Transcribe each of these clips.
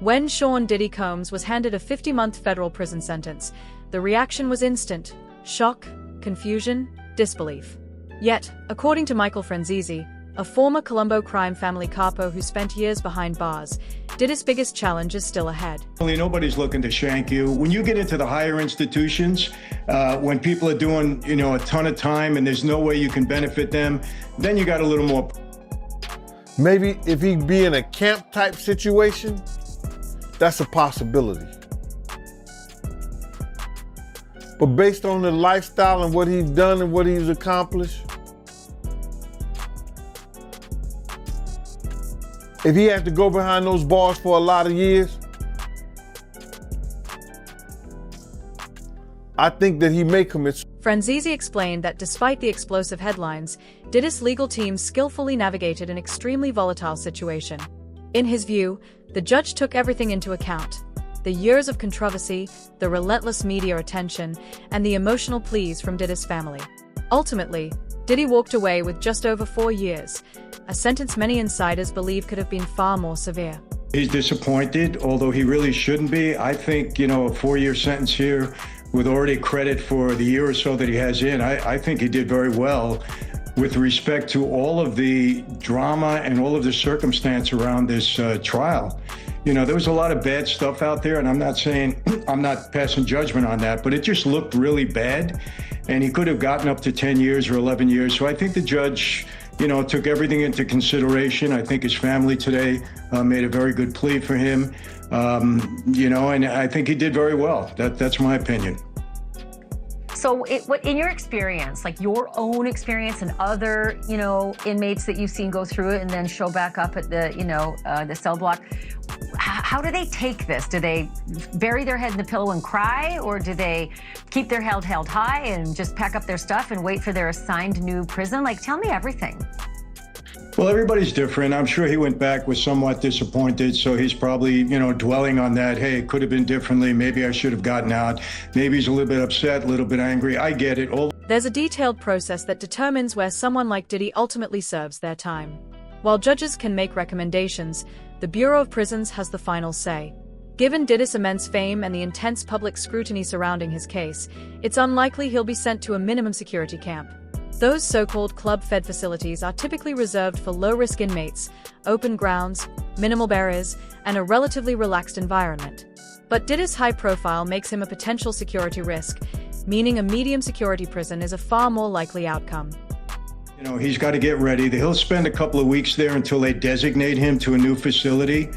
When Sean Diddy Combs was handed a 50-month federal prison sentence, the reaction was instant: shock, confusion, disbelief. Yet, according to Michael Franzese, a former Colombo crime family capo who spent years behind bars, Diddy's biggest challenge is still ahead. Nobody's looking to shank you. When you get into the higher institutions, when people are doing, a ton of time and there's no way you can benefit them, then you got a little more. Maybe if he'd be in a camp type situation, that's a possibility. But based on the lifestyle and what he's done and what he's accomplished, if he had to go behind those bars for a lot of years, I think that he may commit. Franzese explained that despite the explosive headlines, Diddy's legal team skillfully navigated an extremely volatile situation. In his view, the judge took everything into account: the years of controversy, the relentless media attention, and the emotional pleas from Diddy's family. Ultimately, Diddy walked away with just over 4 years, a sentence many insiders believe could have been far more severe. He's disappointed, although he really shouldn't be. I think, a 4-year sentence here with already credit for the year or so that he has in, I think he did very well with respect to all of the drama and all of the circumstance around this trial. There was a lot of bad stuff out there, and I'm not saying, I'm not passing judgment on that, but it just looked really bad, and he could have gotten up to 10 years or 11 years. So I think the judge, took everything into consideration. I think his family today made a very good plea for him, and I think he did very well. That's my opinion. So in your experience, like your own experience and other, inmates that you've seen go through it and then show back up at the cell block, how do they take this? Do they bury their head in the pillow and cry, or do they keep their head held high and just pack up their stuff and wait for their assigned new prison? Like, tell me everything. Well, everybody's different. I'm sure he went back was somewhat disappointed, so he's probably, dwelling on that. Hey, it could have been differently. Maybe I should have gotten out. Maybe he's a little bit upset, a little bit angry. I get it. There's a detailed process that determines where someone like Diddy ultimately serves their time. While judges can make recommendations, the Bureau of Prisons has the final say. Given Diddy's immense fame and the intense public scrutiny surrounding his case, it's unlikely he'll be sent to a minimum security camp. Those so-called club-fed facilities are typically reserved for low-risk inmates, open grounds, minimal barriers, and a relatively relaxed environment. But Diddy's high profile makes him a potential security risk, meaning a medium security prison is a far more likely outcome. He's got to get ready. He'll spend a couple of weeks there until they designate him to a new facility.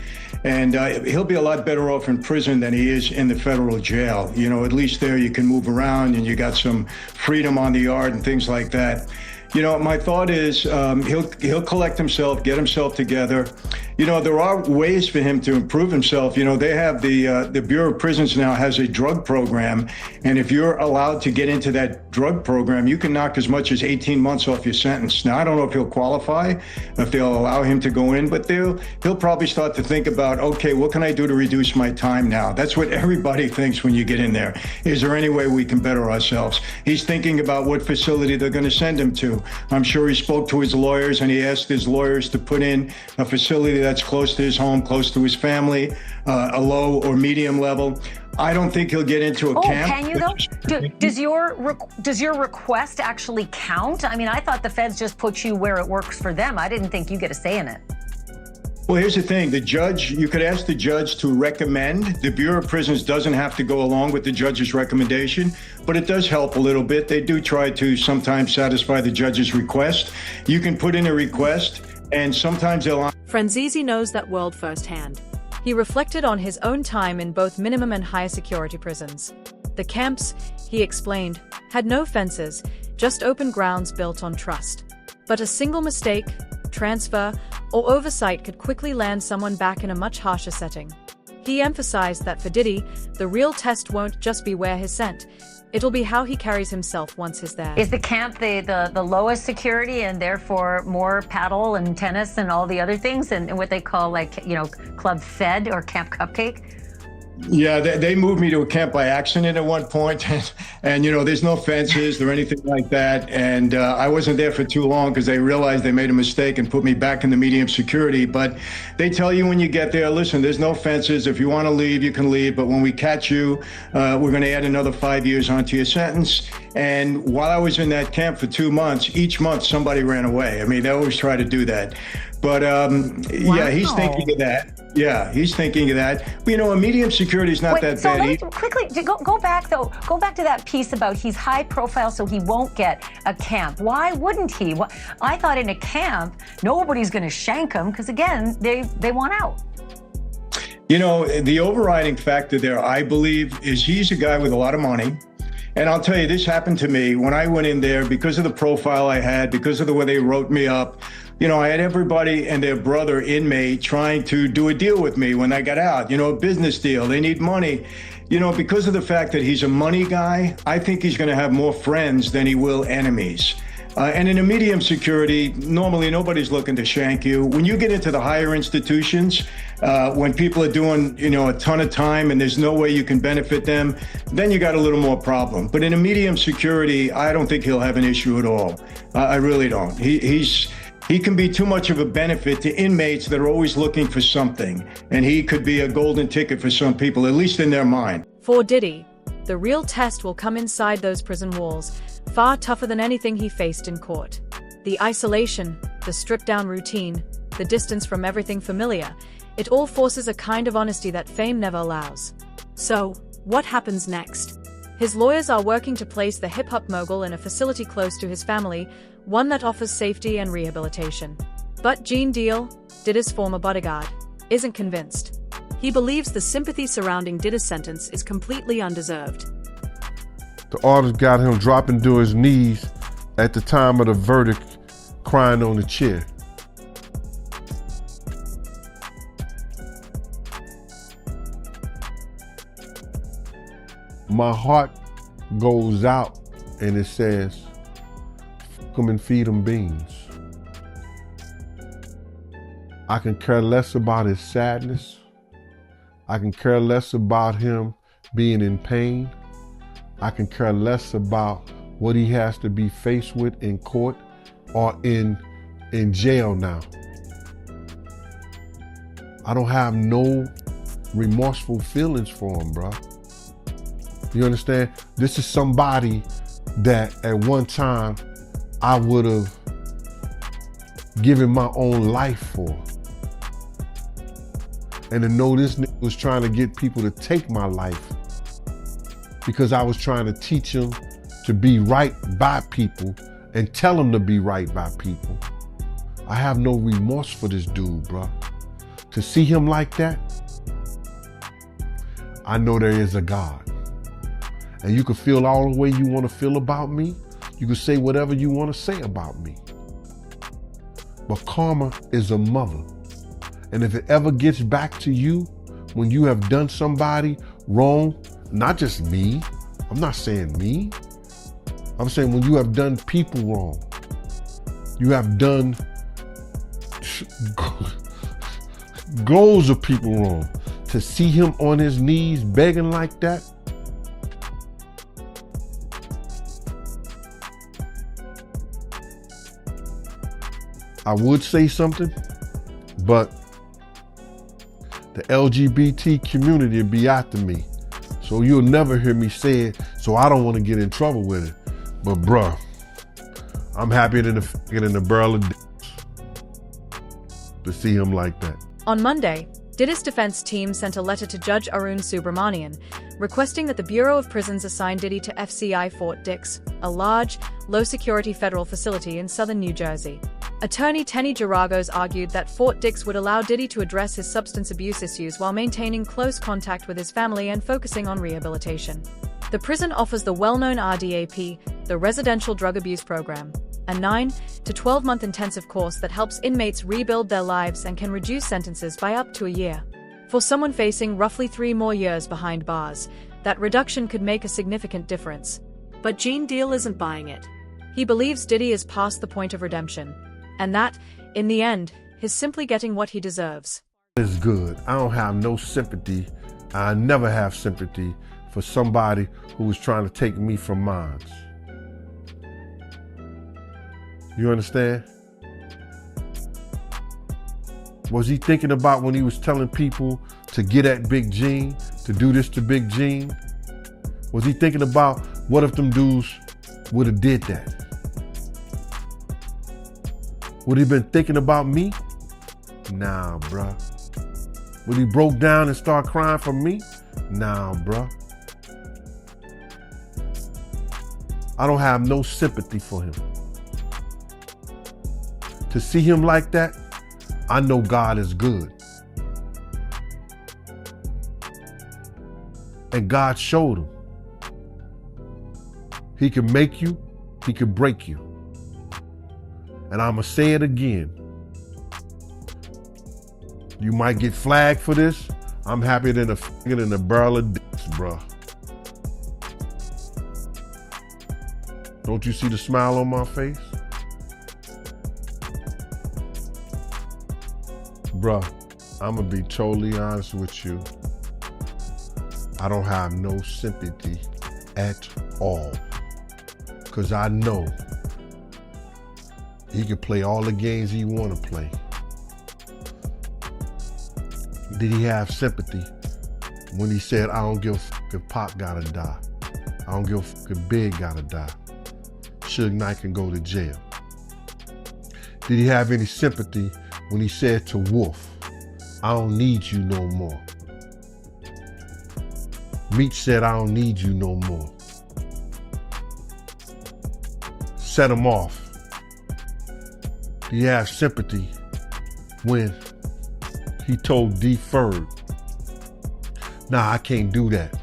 And he'll be a lot better off in prison than he is in the federal jail. At least there you can move around and you got some freedom on the yard and things like that. My thought is he'll collect himself, get himself together. There are ways for him to improve himself. They have the Bureau of Prisons now has a drug program. And if you're allowed to get into that drug program, you can knock as much as 18 months off your sentence. Now, I don't know if he'll qualify, if they'll allow him to go in, but he'll probably start to think about, okay, what can I do to reduce my time now? That's what everybody thinks when you get in there. Is there any way we can better ourselves? He's thinking about what facility they're going to send him to. I'm sure he spoke to his lawyers and he asked his lawyers to put in a facility that's close to his home, close to his family, a low or medium level. I don't think he'll get into a camp. Can you though? Does your request actually count? I mean, I thought the feds just put you where it works for them. I didn't think you get a say in it. Well, here's the thing. The judge, you could ask the judge to recommend. The Bureau of Prisons doesn't have to go along with the judge's recommendation, but it does help a little bit. They do try to sometimes satisfy the judge's request. You can put in a request, and sometimes they'll... Franzese knows that world firsthand. He reflected on his own time in both minimum and higher security prisons. The camps, he explained, had no fences, just open grounds built on trust. But a single mistake, transfer, or oversight could quickly land someone back in a much harsher setting. He emphasized that for Diddy, the real test won't just be where he's sent. It'll be how he carries himself once he's there. Is the camp the lowest security and therefore more paddle and tennis and all the other things and what they call club fed or camp cupcake? Yeah, they moved me to a camp by accident at one point, and there's no fences or anything like that. And I wasn't there for too long because they realized they made a mistake and put me back in the medium security. But they tell you when you get there, listen, there's no fences. If you want to leave, you can leave. But when we catch you, we're going to add another 5 years onto your sentence. And while I was in that camp for 2 months, each month somebody ran away. I mean, they always try to do that. But yeah, he's thinking of that. Yeah, he's thinking of that. But, a medium security is not that so bad. Let me quickly go back though. Go back to that piece about he's high profile, so he won't get a camp. Why wouldn't he? I thought in a camp nobody's going to shank him because again they want out. The overriding factor there, I believe, is he's a guy with a lot of money. And I'll tell you, this happened to me when I went in there because of the profile I had, because of the way they wrote me up. I had everybody and their brother inmate trying to do a deal with me when I got out, a business deal. They need money. Because of the fact that he's a money guy, I think he's going to have more friends than he will enemies. And in a medium security, normally nobody's looking to shank you. When you get into the higher institutions, when people are doing, a ton of time and there's no way you can benefit them, then you got a little more problem. But in a medium security, I don't think he'll have an issue at all. I really don't. He can be too much of a benefit to inmates that are always looking for something. And he could be a golden ticket for some people, at least in their mind. For Diddy, the real test will come inside those prison walls, far tougher than anything he faced in court. The isolation, the stripped-down routine, the distance from everything familiar, it all forces a kind of honesty that fame never allows. So, what happens next? His lawyers are working to place the hip-hop mogul in a facility close to his family, one that offers safety and rehabilitation. But Gene Deal, Diddy's former bodyguard, isn't convinced. He believes the sympathy surrounding Diddy's sentence is completely undeserved. The artist got him dropping to his knees at the time of the verdict, crying on the chair. My heart goes out and it says, "Come and feed them beans." I can care less about his sadness. I can care less about him being in pain. I can care less about what he has to be faced with in court or in jail now. I don't have no remorseful feelings for him, bro. You understand? This is somebody that at one time I would have given my own life for. And to know this nigga was trying to get people to take my life because I was trying to teach them to be right by people and tell them to be right by people. I have no remorse for this dude, bro. To see him like that, I know there is a God. And you can feel all the way you want to feel about me. You can say whatever you want to say about me. But karma is a mother. And if it ever gets back to you when you have done somebody wrong, not just me, I'm not saying me, I'm saying when you have done people wrong, you have done goals of people wrong, to see him on his knees begging like that, I would say something, but the LGBT community will be after me. So you'll never hear me say it, so I don't want to get in trouble with it. But bruh, I'm happier than a barrel of dicks to see him like that. On Monday, Diddy's defense team sent a letter to Judge Arun Subramanian, requesting that the Bureau of Prisons assign Diddy to FCI Fort Dix, a large, low-security federal facility in southern New Jersey. Attorney Tenny Geragos argued that Fort Dix would allow Diddy to address his substance abuse issues while maintaining close contact with his family and focusing on rehabilitation. The prison offers the well-known RDAP, the Residential Drug Abuse Program, a 9 to 12-month intensive course that helps inmates rebuild their lives and can reduce sentences by up to a year. For someone facing roughly 3 more years behind bars, that reduction could make a significant difference. But Gene Deal isn't buying it. He believes Diddy is past the point of redemption, and that, in the end, he's simply getting what he deserves. It's good. I don't have no sympathy I never have sympathy for somebody who was trying to take me from mine. You understand? Was he thinking about when he was telling people to get at Big Gene, to do this to Big Gene? Was he thinking about what if them dudes would have did that? Would he been thinking about me? Nah, bruh. Would he broke down and start crying for me? Nah, bruh. I don't have no sympathy for him. To see him like that, I know God is good. And God showed him. He can make you, he can break you. And I'ma say it again. You might get flagged for this. I'm happier than a f***ing in a barrel of dicks, bruh. Don't you see the smile on my face? Bruh, I'm gonna be totally honest with you. I don't have no sympathy at all. Cause I know he can play all the games he wanna play. Did he have sympathy when he said, I don't give a f*** if Pop gotta die. I don't give a f*** if Big gotta die. Suge Knight can go to jail. Did he have any sympathy when he said to Wolf, I don't need you no more? Meech said, I don't need you no more. Set him off. Did he have sympathy when he told Deferred, nah, I can't do that.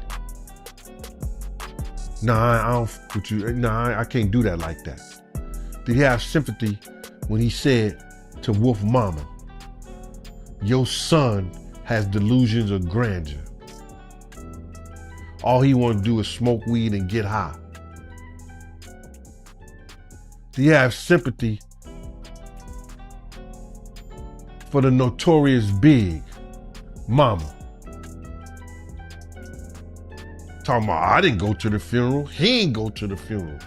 Nah, I don't f with you. Nah, I can't do that like that. Did he have sympathy when he said to Wolf Mama, your son has delusions of grandeur. All he want to do is smoke weed and get high. Do you have sympathy for the notorious Big Mama? Talking about, I didn't go to the funeral. He ain't go to the funeral.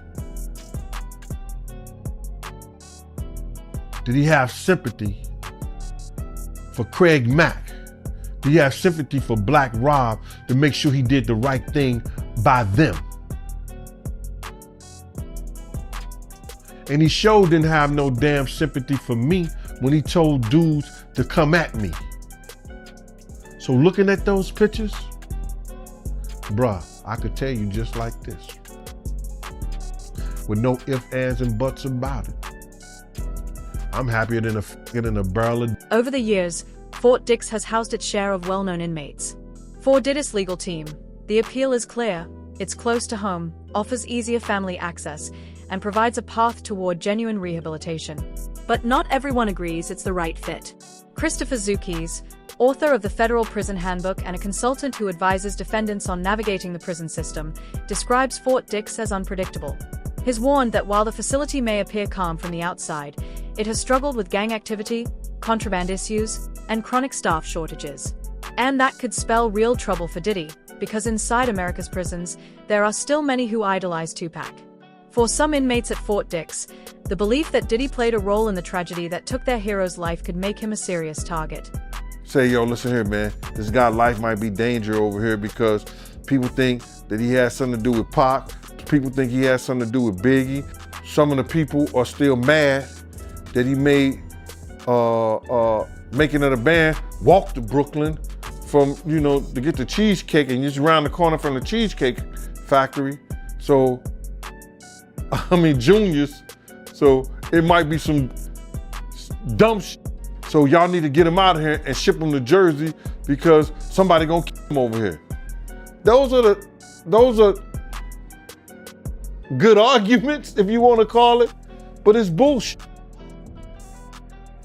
Did he have sympathy for Craig Mack? Did he have sympathy for Black Rob to make sure he did the right thing by them? And he sure didn't have no damn sympathy for me when he told dudes to come at me. So looking at those pictures, bruh, I could tell you just like this, with no ifs, ands, and buts about it. I'm happier than a barrel of... Over the years, Fort Dix has housed its share of well-known inmates. For Diddy's legal team, the appeal is clear, it's close to home, offers easier family access, and provides a path toward genuine rehabilitation. But not everyone agrees it's the right fit. Christopher Zukis, author of the Federal Prison Handbook and a consultant who advises defendants on navigating the prison system, describes Fort Dix as unpredictable. He's warned that while the facility may appear calm from the outside, it has struggled with gang activity, contraband issues, and chronic staff shortages. And that could spell real trouble for Diddy, because inside America's prisons, there are still many who idolize Tupac. For some inmates at Fort Dix, the belief that Diddy played a role in the tragedy that took their hero's life could make him a serious target. Say, yo, listen here, man. This guy's life might be danger over here because people think that he has something to do with Pac. People think he has something to do with Biggie. Some of the people are still mad that he made making of the band walk to Brooklyn from, you know, to get the cheesecake, and just around the corner from the Cheesecake Factory. So, I mean, Juniors. So it might be some dumb shit. So y'all need to get him out of here and ship him to Jersey because somebody gonna kill him over here. Those are good arguments, if you want to call it, but it's bullshit.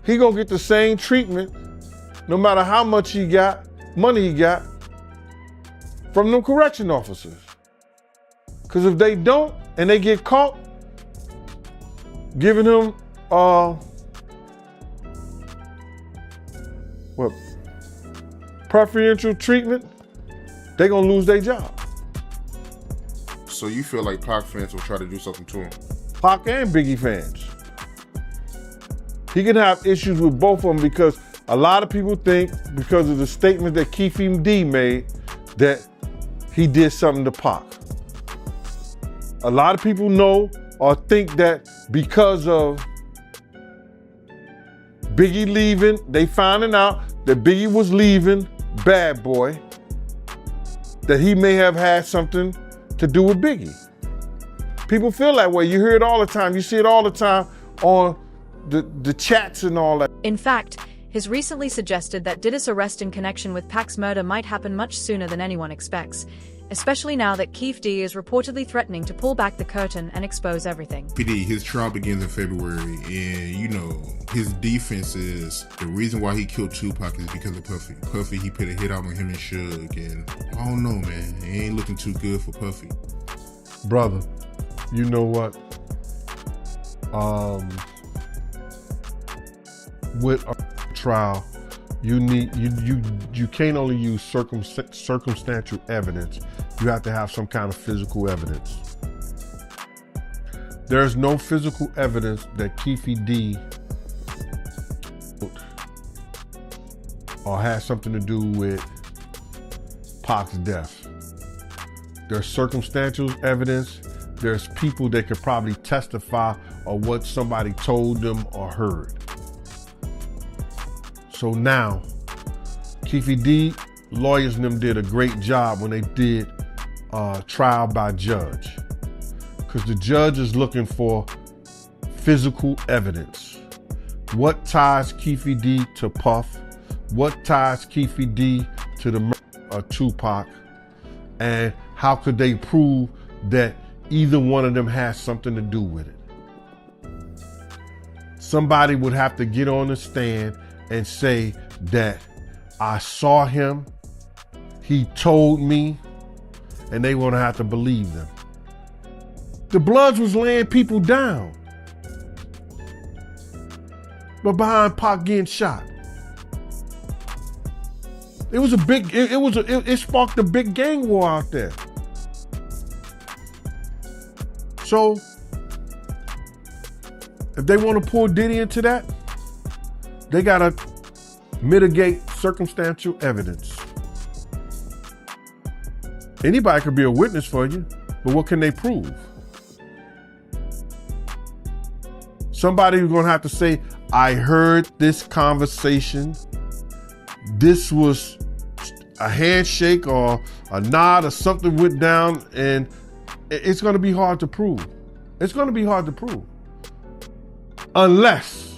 He gonna get the same treatment no matter how much money he got from them correction officers. Because if they don't and they get caught giving him preferential treatment they're gonna lose their job. So you feel like Pac fans will try to do something to him? Pac and Biggie fans. He can have issues with both of them because a lot of people think, because of the statement that Keefe D made, that he did something to Pac. A lot of people know or think that because of Biggie leaving, they finding out that Biggie was leaving Bad Boy, that he may have had something to do with Biggie. People feel that way. You hear it all the time. You see it all the time on the chats and all that. In fact, has recently suggested that Diddy's arrest in connection with Pac's murder might happen much sooner than anyone expects, especially now that Keefe D is reportedly threatening to pull back the curtain and expose everything. PD, his trial begins in February, and you know, his defense is the reason why he killed Tupac is because of Puffy. Puffy, he put a hit out on him and Suge, and I don't know, man. It ain't looking too good for Puffy. Brother, you know what? With a trial, you can't only use circumstantial evidence. You have to have some kind of physical evidence. There's no physical evidence that Keefe D or has something to do with Pac's death. There's circumstantial evidence. There's people that could probably testify or what somebody told them or heard. So now, Keefe D, lawyers and them did a great job when they did trial by judge. Because the judge is looking for physical evidence. What ties Keefe D to Puff? What ties Keefe D to the murder of Tupac? And how could they prove that either one of them has something to do with it? Somebody would have to get on the stand and say that I saw him, he told me, and they want to have to believe them. The Bloods was laying people down, but behind Pac getting shot. It was a big, it sparked a big gang war out there. So, if they want to pull Diddy into that, they gotta mitigate circumstantial evidence. Anybody could be a witness for you, but what can they prove? Somebody's gonna have to say, I heard this conversation. This was a handshake or a nod or something went down, and it's gonna be hard to prove. It's gonna be hard to prove. Unless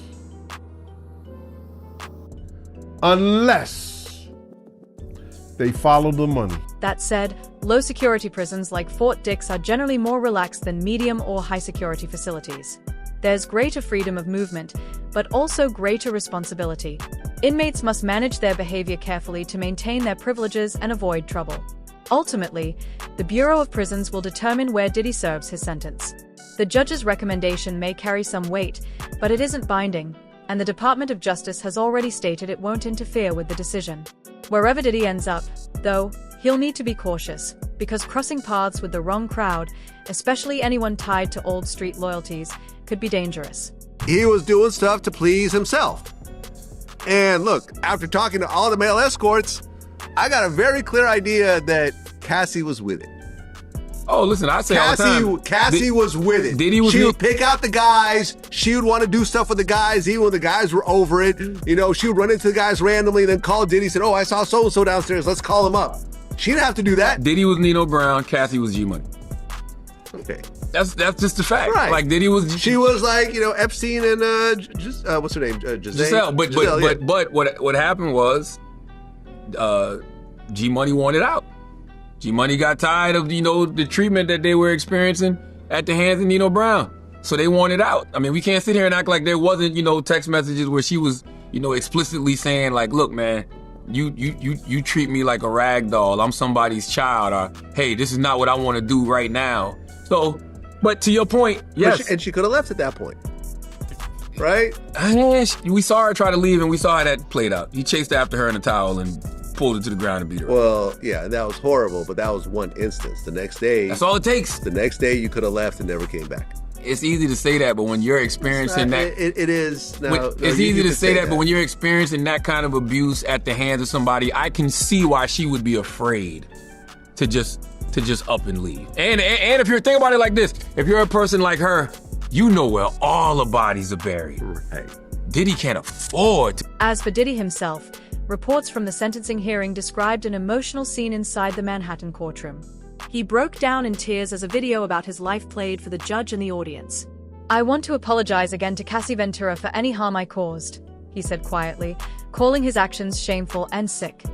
they follow the money. That said, low security prisons like Fort Dix are generally more relaxed than medium or high security facilities. There's greater freedom of movement, but also greater responsibility. Inmates must manage their behavior carefully to maintain their privileges and avoid trouble. Ultimately, the Bureau of Prisons will determine where Diddy serves his sentence. The judge's recommendation may carry some weight, but it isn't binding, and the Department of Justice has already stated it won't interfere with the decision. Wherever Diddy ends up, though, he'll need to be cautious, because crossing paths with the wrong crowd, especially anyone tied to old street loyalties, could be dangerous. He was doing stuff to please himself. And look, after talking to all the male escorts, I got a very clear idea that Cassie was with it. Oh, listen, I say all the time. Cassie was with it. She would pick out the guys. She would want to do stuff with the guys, even when the guys were over it. You know, she would run into the guys randomly, then call Diddy, said, oh, I saw so-and-so downstairs. Let's call him up. She didn't have to do that. Diddy was Nino Brown. Cassie was G-Money. Okay. That's just the fact. Right. Like, Diddy was... She was like, you know, Epstein and, what's her name? Giselle. But what happened was, G-Money wanted out. G-Money got tired of, you know, the treatment that they were experiencing at the hands of Nino Brown. So they wanted out. I mean, we can't sit here and act like there wasn't, you know, text messages where she was, you know, explicitly saying like, look, man, you treat me like a rag doll. I'm somebody's child. Or, hey, this is not what I want to do right now. So, but to your point, yes. And she could have left at that point. Right? We saw her try to leave and we saw how that played out. He chased after her in a towel and pulled her to the ground and beat her. Well, yeah, that was horrible, but that was one instance. The next day... That's all it takes. The next day, you could have left and never came back. It's easy to say that, but when you're experiencing that... It is. It's easy to say that, but when you're experiencing that kind of abuse at the hands of somebody, I can see why she would be afraid to just up and leave. And if you're thinking about it like this, if you're a person like her, you know where all the bodies are buried. Right. Diddy can't afford to... As for Diddy himself, reports from the sentencing hearing described an emotional scene inside the Manhattan courtroom. He broke down in tears as a video about his life played for the judge and the audience. "I want to apologize again to Cassie Ventura for any harm I caused," he said quietly, calling his actions shameful and sick.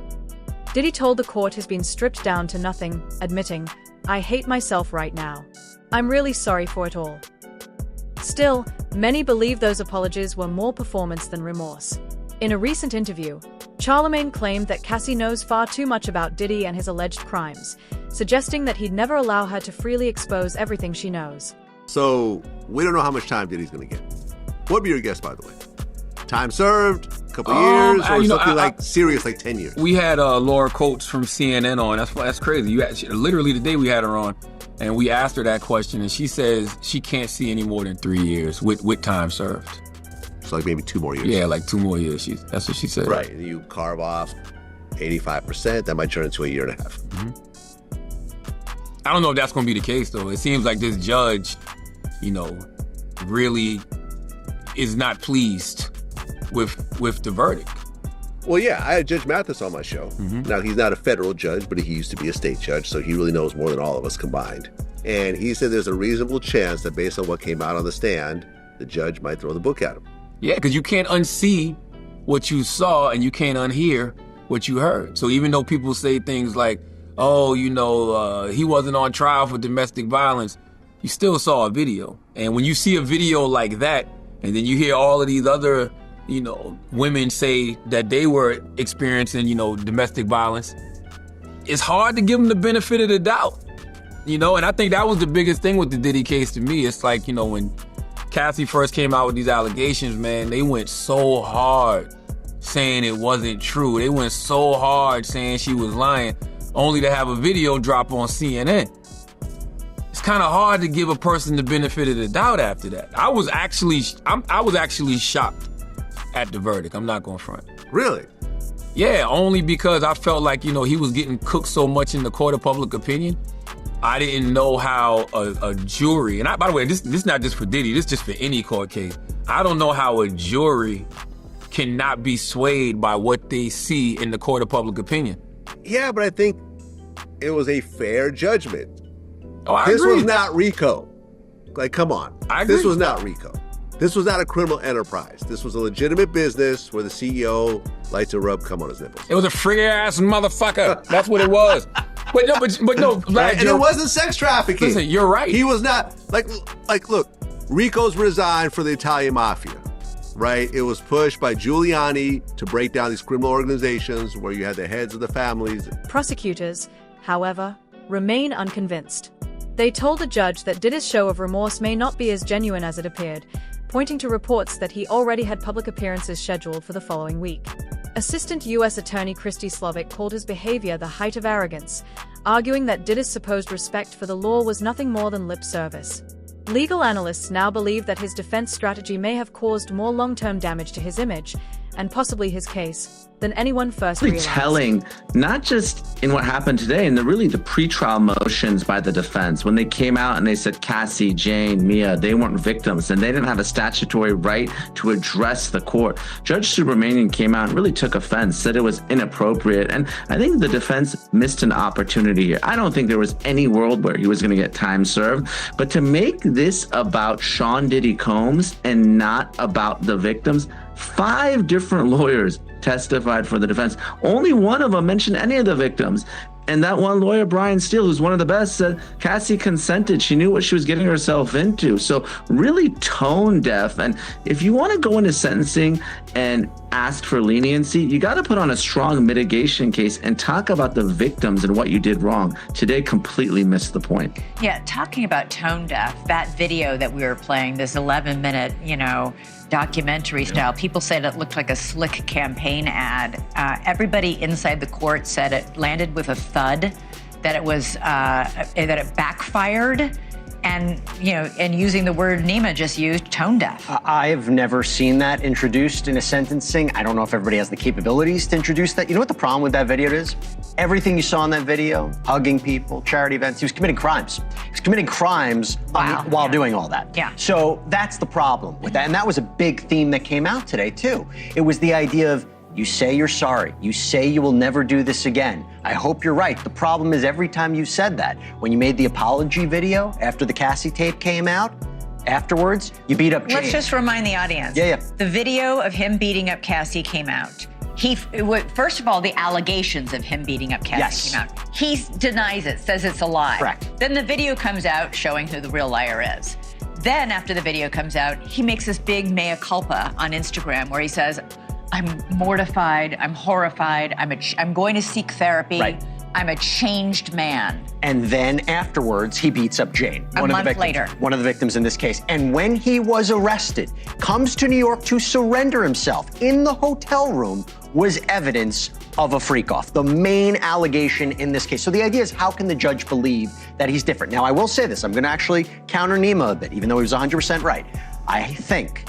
Diddy told the court he's been stripped down to nothing, admitting, "I hate myself right now. I'm really sorry for it all." Still, many believe those apologies were more performance than remorse. In a recent interview, Charlemagne claimed that Cassie knows far too much about Diddy and his alleged crimes, suggesting that he'd never allow her to freely expose everything she knows. So, we don't know how much time Diddy's going to get. What would be your guess, by the way? Time served, a couple years, or something like serious, like 10 years? We had Laura Coates from CNN on. That's crazy. Literally the day we had her on, and we asked her that question, and she says she can't see any more than 3 years with time served. So like maybe 2 more years. Yeah, like 2 more years. That's what she said. Right, and you carve off 85%, that might turn into a year and a half. Mm-hmm. I don't know if that's going to be the case, though. It seems like this judge, really is not pleased with the verdict. Well, yeah, I had Judge Mathis on my show. Mm-hmm. Now, he's not a federal judge, but he used to be a state judge, so he really knows more than all of us combined. And he said there's a reasonable chance that based on what came out on the stand, the judge might throw the book at him. Yeah, because you can't unsee what you saw and you can't unhear what you heard. So even though people say things like, oh, he wasn't on trial for domestic violence, you still saw a video. And when you see a video like that, and then you hear all of these other, women say that they were experiencing, domestic violence, it's hard to give them the benefit of the doubt, and I think that was the biggest thing with the Diddy case to me. It's like, when Cassie first came out with these allegations, man, they went so hard saying it wasn't true. They went so hard saying she was lying, only to have a video drop on CNN. It's kind of hard to give a person the benefit of the doubt after that. I was actually shocked at the verdict. I'm not going to front. Really? Yeah, only because I felt like, he was getting cooked so much in the court of public opinion. I didn't know how a jury, and by the way, this is not just for Diddy, this is just for any court case. I don't know how a jury cannot be swayed by what they see in the court of public opinion. Yeah, but I think it was a fair judgment. Oh, I agree. This was not RICO. Like, come on. I agree. This was not RICO. This was not a criminal enterprise. This was a legitimate business where the CEO liked to rub cum on his nipples. It was a free-ass motherfucker. That's what it was. But no, right? And it wasn't sex trafficking. Listen, you're right. He was not, like, look, RICO's resigned for the Italian mafia, right? It was pushed by Giuliani to break down these criminal organizations where you had the heads of the families. Prosecutors, however, remain unconvinced. They told the judge that Diddy's show of remorse may not be as genuine as it appeared, pointing to reports that he already had public appearances scheduled for the following week. Assistant U.S. Attorney Christy Slovic called his behavior the height of arrogance, arguing that Diddy's supposed respect for the law was nothing more than lip service. Legal analysts now believe that his defense strategy may have caused more long-term damage to his image, and possibly his case, than anyone first realized. Telling, not just in what happened today, and the pretrial motions by the defense, when they came out and they said Cassie, Jane, Mia, they weren't victims, and they didn't have a statutory right to address the court. Judge Subramanian came out and really took offense, said it was inappropriate, and I think the defense missed an opportunity here. I don't think there was any world where he was going to get time served, but to make this about Sean Diddy Combs and not about the victims, 5 different lawyers testified for the defense. Only one of them mentioned any of the victims. And that one lawyer, Brian Steele, who's one of the best, said Cassie consented. She knew what she was getting herself into. So really tone deaf. And if you want to go into sentencing and ask for leniency, you got to put on a strong mitigation case and talk about the victims and what you did wrong. Today completely missed the point. Yeah, talking about tone deaf, that video that we were playing, this 11-minute, documentary style. People said it looked like a slick campaign ad. Everybody inside the court said it landed with a thud, that it backfired. And, and using the word Nima just used, tone deaf. I've never seen that introduced in a sentencing. I don't know if everybody has the capabilities to introduce that. You know what the problem with that video is? Everything you saw in that video, hugging people, charity events, he was committing crimes. He was committing crimes while doing all that. Yeah. So that's the problem with that. And that was a big theme that came out today, too. It was the idea of, you say you're sorry. You say you will never do this again. I hope you're right. The problem is every time you said that, when you made the apology video after the Cassie tape came out, afterwards, you beat up Jane. Let's just remind the audience. Yeah. The video of him beating up Cassie came out. First of all, the allegations of him beating up Cassie came out. He denies it, says it's a lie. Correct. Then the video comes out showing who the real liar is. Then after the video comes out, he makes this big mea culpa on Instagram where he says, I'm mortified, I'm horrified, I'm going to seek therapy. Right. I'm a changed man. And then afterwards, he beats up Jane, one of the victims. One of the victims in this case. And when he was arrested, comes to New York to surrender himself in the hotel room, was evidence of a freak-off, the main allegation in this case. So the idea is, how can the judge believe that he's different? Now, I will say this. I'm going to actually counter Nima a bit, even though he was 100% right. I think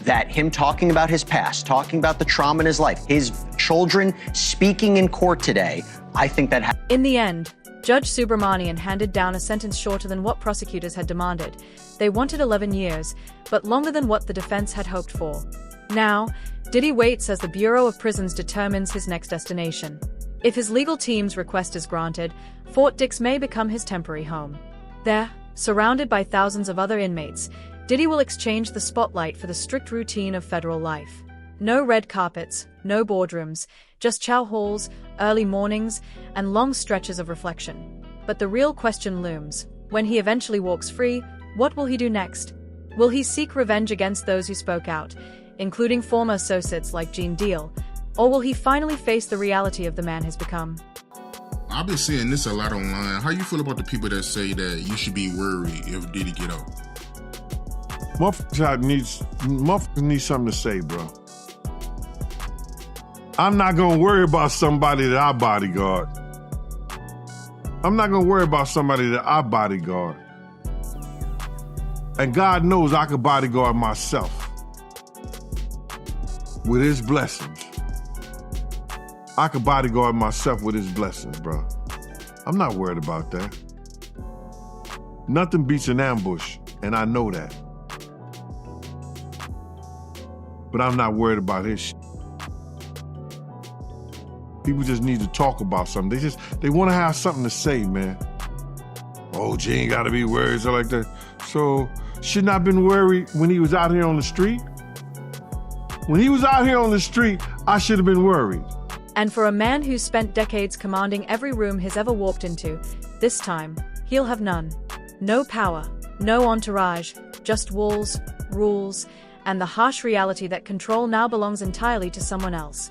that him talking about his past, talking about the trauma in his life, his children speaking in court today, I think that... In the end, Judge Subramanian handed down a sentence shorter than what prosecutors had demanded. They wanted 11 years, but longer than what the defense had hoped for. Now, Diddy waits as the Bureau of Prisons determines his next destination. If his legal team's request is granted, Fort Dix may become his temporary home. There, surrounded by thousands of other inmates, Diddy will exchange the spotlight for the strict routine of federal life. No red carpets, no boardrooms, just chow halls, early mornings, and long stretches of reflection. But the real question looms. When he eventually walks free, what will he do next? Will he seek revenge against those who spoke out, including former associates like Gene Deal, or will he finally face the reality of the man he's become? I've been seeing this a lot online. How you feel about the people that say that you should be worried if Diddy get out? Motherfuckers need something to say, bro. I'm not gonna worry about somebody that I bodyguard. I'm not gonna worry about somebody that I bodyguard. And God knows I could bodyguard myself with his blessings. I could bodyguard myself with his blessings, bro. I'm not worried about that. Nothing beats an ambush, and I know that. But I'm not worried about his shit. People just need to talk about something. They want to have something to say, man. Oh, Gene gotta be worried, so like that. So, shouldn't I have been worried when he was out here on the street? When he was out here on the street, I should have been worried. And for a man who's spent decades commanding every room he's ever walked into, this time, he'll have none. No power, no entourage, just walls, rules, and the harsh reality that control now belongs entirely to someone else.